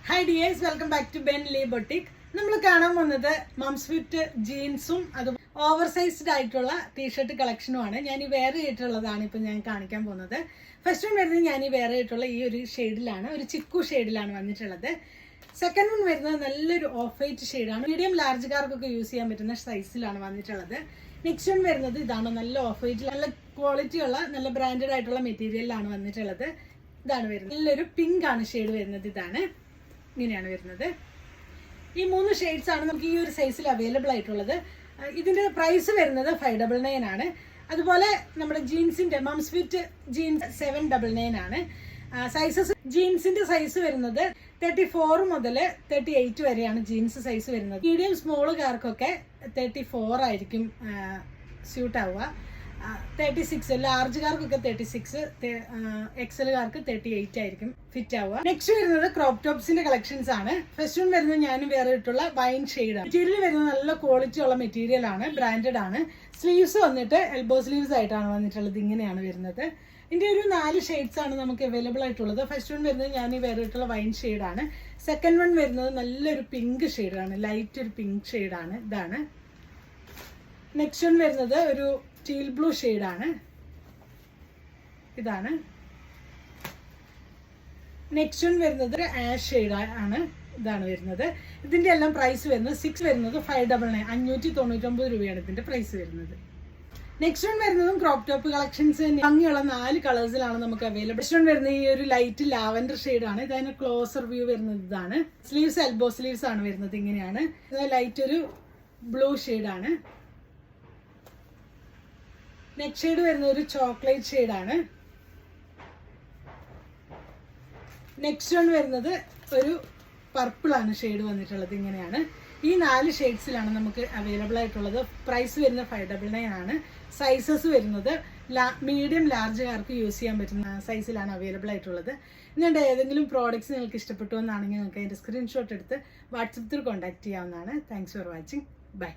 Hi dears, welcome back to Ben Lee Boutique. നമ്മൾ കാണാൻ വന്നത് മംസ് ഫിറ്റ് ജീൻസും അതും ഓവർസൈസ്ഡ് ആയിട്ടുള്ള ടീഷർട്ട് കളക്ഷനുമാണ്. ഞാൻ ഈ വേറെ ആയിട്ടുള്ളതാണ് ഇപ്പം ഞാൻ കാണിക്കാൻ പോകുന്നത്. ഫസ്റ്റ് വൺ വരുന്നത് ഞാൻ ഈ വേറെ ആയിട്ടുള്ള ഈ ഒരു ഷെയ്ഡിലാണ്, ഒരു ചിക്കു ഷെയ്ഡിലാണ് വന്നിട്ടുള്ളത്. സെക്കൻഡ് വൺ വരുന്നത് നല്ലൊരു ഓഫ് വൈറ്റ് ഷെയ്ഡാണ്, മീഡിയം ലാർജുകാർക്കൊക്കെ യൂസ് ചെയ്യാൻ പറ്റുന്ന സൈസിലാണ് വന്നിട്ടുള്ളത്. നെക്സ്റ്റ് വൺ വരുന്നത് ഇതാണ്, നല്ല ഓഫ് വൈറ്റ്, നല്ല ക്വാളിറ്റി ഉള്ള നല്ല ബ്രാൻഡഡ് ആയിട്ടുള്ള മെറ്റീരിയലിലാണ് വന്നിട്ടുള്ളത്. ഇതാണ് വരുന്നത്, നല്ലൊരു പിങ്ക് ആണ് ഷെയ്ഡ് വരുന്നത്. ഇതാണ് ഇങ്ങനെയാണ് വരുന്നത്. ഈ മൂന്ന് ഷെയ്ഡ്സ് ആണ് നമുക്ക് ഈ ഒരു സൈസിൽ അവൈലബിൾ ആയിട്ടുള്ളത്. ഇതിന്റെ പ്രൈസ് വരുന്നത് 599 ആണ്. അതുപോലെ നമ്മുടെ ജീൻസിന്റെ മംസ് ഫിറ്റ് ജീൻസ് 799 ആണ്. സൈസസ് ജീൻസിന്റെ സൈസ് വരുന്നത് 34 മുതൽ 38 വരെയാണ് ജീൻസ് സൈസ് വരുന്നത്. മീഡിയം സ്മോളുകാർക്കൊക്കെ 34 ആയിരിക്കും സ്യൂട്ട് ആവുക. 36 ലാർജുകാർക്കൊക്കെ 36, എക്സലുകാർക്ക് 38 ആയിരിക്കും ഫിറ്റ് ആവുക. നെക്സ്റ്റ് വരുന്നത് ക്രോപ്പ് ടോപ്സിന്റെ കളക്ഷൻസ് ആണ്. ഫസ്റ്റ് വൺ വരുന്നത് ഞാനും വേറെ ഇട്ടുള്ള വൈൻ ഷെയ്ഡാണ്. മെറ്റീരിയൽ വരുന്നത് നല്ല ക്വാളിറ്റി ഉള്ള മെറ്റീരിയൽ ആണ്, ബ്രാൻഡഡ് ആണ്. സ്ലീവ്സ് വന്നിട്ട് എൽബോ സ്ലീവ്സ് ആയിട്ടാണ് വന്നിട്ടുള്ളത്. ഇങ്ങനെയാണ് വരുന്നത്. ഇതിന്റെ ഒരു 4 ഷെയ്ഡ്സ് ആണ് നമുക്ക് അവൈലബിൾ ആയിട്ടുള്ളത്. ഫസ്റ്റ് വൺ വരുന്നത് ഞാൻ ഈ വേറെ ഇട്ടുള്ള വൈൻ ഷെയ്ഡാണ്. സെക്കൻഡ് വൺ വരുന്നത് നല്ലൊരു പിങ്ക് ഷെയ്ഡാണ്, ലൈറ്റ് ഒരു പിങ്ക് ഷെയ്ഡാണ്. ഇതാണ്. നെക്സ്റ്റ് വൺ വരുന്നത് ഒരു സ്റ്റീൽ ബ്ലൂ ഷെയ്ഡാണ്. ഇതാണ്. നെക്സ്റ്റ് വൺ വരുന്നത് ആഷ് ഷെയ്ഡ് ആണ്. ഇതാണ് വരുന്നത്. ഇതിന്റെ എല്ലാം പ്രൈസ് വരുന്നത് 6 വരുന്നത് 599, 599 രൂപയാണ് ഇതിന്റെ പ്രൈസ് വരുന്നത്. നെക്സ്റ്റ് വൺ വരുന്നതും ക്രോപ്പ് ടോപ്പ് കളക്ഷൻസ് ഭംഗിയുള്ള 4 കളേഴ്സിലാണ് നമുക്ക് അവൈലബിൾ. നെക്സ്റ്റ് വൺ വരുന്നത് ഈ ഒരു ലൈറ്റ് ലാവൻഡർ ഷെയ്ഡാണ്. ഇതിന് ക്ലോസർ വ്യൂ വരുന്നത് ഇതാണ്. സ്ലീവ്സ് എൽബോ സ്ലീവ്സ് ആണ് വരുന്നത്. ഇങ്ങനെയാണ്. ഇത് ലൈറ്റ് ഒരു ബ്ലൂ ഷെയ്ഡാണ്. നെക്സ്റ്റ് ഷെയ്ഡ് വരുന്നത് ഒരു ചോക്ലേറ്റ് ഷെയ്ഡാണ്. നെക്സ്റ്റ് വൺ വരുന്നത് ഒരു പർപ്പിൾ ആണ് ഷെയ്ഡ് വന്നിട്ടുള്ളത്. ഇങ്ങനെയാണ്. ഈ 4 ഷെയ്ഡ്സിലാണ് നമുക്ക് അവൈലബിൾ ആയിട്ടുള്ളത്. പ്രൈസ് വരുന്നത് 599 ആണ്. സൈസസ് വരുന്നത് മീഡിയം ലാർജുകാർക്ക് യൂസ് ചെയ്യാൻ പറ്റുന്ന സൈസിലാണ് അവൈലബിൾ ആയിട്ടുള്ളത്. ഇങ്ങനത്തെ ഏതെങ്കിലും പ്രോഡക്ട്സ് നിങ്ങൾക്ക് ഇഷ്ടപ്പെട്ടു എന്നാണെങ്കിൽ നിങ്ങൾക്ക് അതിൻ്റെ സ്ക്രീൻഷോട്ട് എടുത്ത് വാട്സപ്പിൽ കോൺടാക്ട് ചെയ്യാവുന്നതാണ്. Thanks for watching. ബൈ.